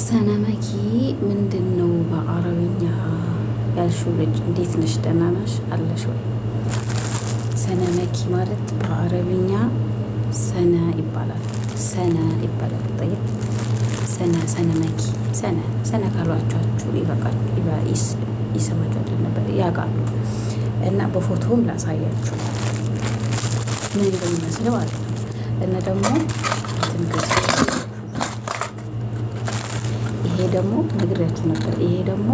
ሰነመኪ ምንድን ነው በአረብኛ ያልሽው? ልጅ እንዴት ነሽ? ደህና ነሽ አለሽ ወይ? ሰነመኪ ማለት በአረብኛ ሰነ ይባላል። ሰነ ይባላል። ጠይቅ ሰነመኪ ሰነ ካሏቻችሁ ይሰማችኋል ነበር ያውቃሉ። እና በፎቶም ላሳያችሁ ምን እንደሚመስል ማለት ነው። እና ደግሞ ይሄ ደግሞ ነግሬያችሁ ነበር። ይሄ ደግሞ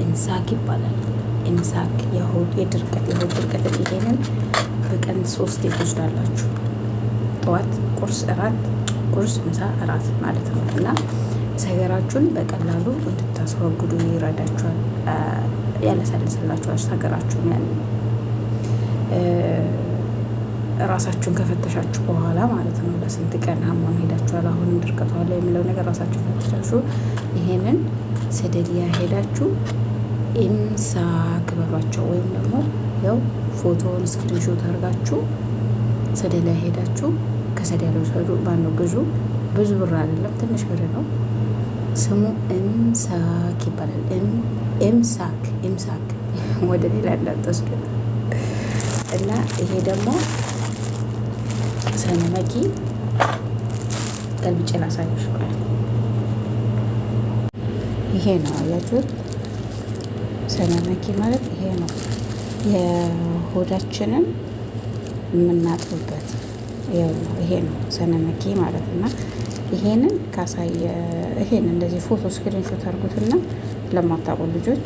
ኢምሳክ ይባላል። ኢምሳክ የሆድ ድርቀት። ይሄንን በቀን 3 ትወስዳላችሁ። ጠዋት፣ ቁርስ፣ እራት፣ ቁርስ፣ ምሳ፣ እራት ማለት ነው። እና ሰገራችሁን በቀላሉ እንድታስወግዱ ይረዳችኋል፣ ያለሰልስላችኋል ሰገራችሁን። ያን ራሳችሁን ከፈተሻችሁ በኋላ ማለት ነው። ለስንት ቀን ሀማም ሄዳችኋል፣ አሁን ድርቀቷ ላይ የሚለው ነገር ራሳችሁ ፈተሻችሁ። ይሄንን ሰደልያ ሄዳችሁ ኢምሳክ በሏቸው፣ ወይም ደግሞ ያው ፎቶውን ስክሪንሾት አድርጋችሁ ሰደልያ ሄዳችሁ ከሰደልያ ውሰዱ። ማነው ግዙ። ብዙ ብር አይደለም፣ ትንሽ ብር ነው። ስሙ ኢምሳክ ይባላል። ኢምሳክ ወደ ሌላ እንዳትወስዱ። እና ይሄ ደግሞ ሰነመኪ ገልብጬ ላሳይሽ። ይሄ ነው አያችሁት? ሰነመኪ ማለት ይሄ ነው፣ የሆዳችንን የምናጥብበት ይሄ ነው ሰነመኪ ማለት። እና ይሄንን ካሳየ ይሄን እንደዚህ ፎቶ ስክሪንሾት አድርጉትና ለማታውቁ ልጆች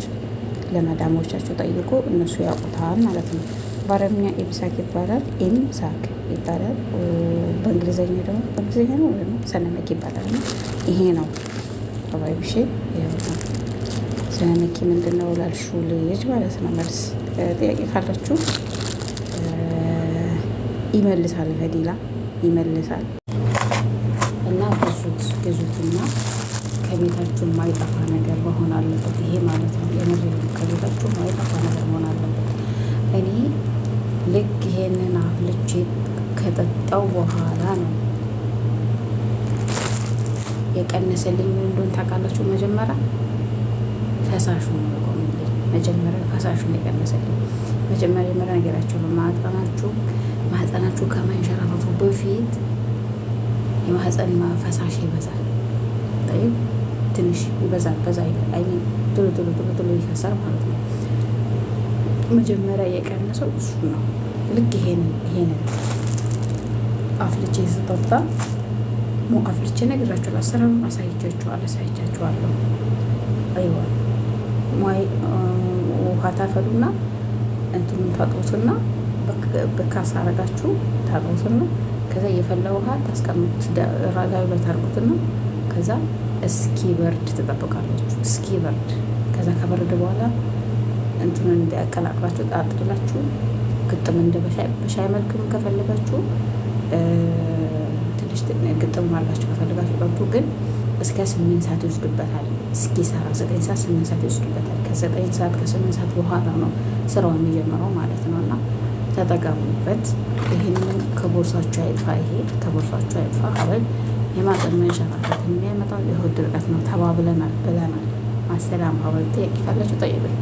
ለመዳሞቻችሁ ጠይቁ፣ እነሱ ያውቁታል ማለት ነው። በአረብኛ ኢምሳክ ይባላል። ኢምሳክ ይባላል። በእንግሊዘኛ ነው ሰነመኪ ይባላል። ይሄ ነው አባይብሽ። ሰነመኪ ምንድን ነው ላልሽው ልጅ ማለት ነው። መልስ ጥያቄ ካላችሁ ይመልሳል፣ ፈዲላ ይመልሳል። እና ብዙትና ከቤታችሁ የማይጠፋ ነገር መሆን አለበት። ይሄ ማለት ነው የምር ከቤታችሁ የማይጠፋ ነገር መሆን አለበት። እኔ ልክ ይሄንን አፍልቼ ከጠጣው በኋላ ነው የቀነሰልኝ። ምን እንደሆነ ታውቃላችሁ? መጀመሪያ ፈሳሹ ነው የቆመልኝ። መጀመሪያ ፈሳሹ ነው የቀነሰልኝ። መጀመሪያ ነገራችሁ ነው ማህፀናችሁ ከመንሸራተቱ በፊት የማህፀን ፈሳሽ ይበዛል። ትንሽ ይበዛል። በዛ አይሚን ቶሎ ይፈሳል ማለት ነው። መጀመሪያ የቀነሰው እሱ ነው። ልክ ይሄንን አፍልቼ ስጠጣ አፍልቼ ነግራችኋለሁ። አሰራሩን አሳይቻችኋለሁ። አይዋ ውሃ ታፈሉና እንትኑን ታጥቡትና በካሳ አረጋችሁ ታጥቡትና ከዛ የፈላ ውሃ ታስቀምጡት ላዩ ላይ ታርጉትና ከዛ እስኪ በርድ ትጠብቃላችሁ። እስኪ በርድ ከዛ ከበረደ በኋላ እንትኑን እንዲያቀላቅላችሁ ጣጥላችሁ ግጥም እንደ በሻይ መልክም ከፈለጋችሁ ትንሽ ግጥም አድርጋችሁ ከፈለጋችሁ ጠጡ። ግን እስከ 8 ሰዓት ይወስድበታል። እስኪ ሰራ 9 ሰዓት 8 ሰዓት ይወስድበታል። ከ9 ሰዓት ከ8 ሰዓት በኋላ ነው ስራው የሚጀምረው ማለት ነው። እና ተጠቀሙበት። ይህንን ከቦርሳችሁ አይጥፋ። ይሄ ከቦርሳችሁ አይጥፋ። ሀበል የማህፀን መንሸራተት የሚያመጣው የሆድ ድርቀት ነው ተባብለናል ብለናል። አሰላም ሀበል። ጥያቄ ካላችሁ ጠይቁኝ።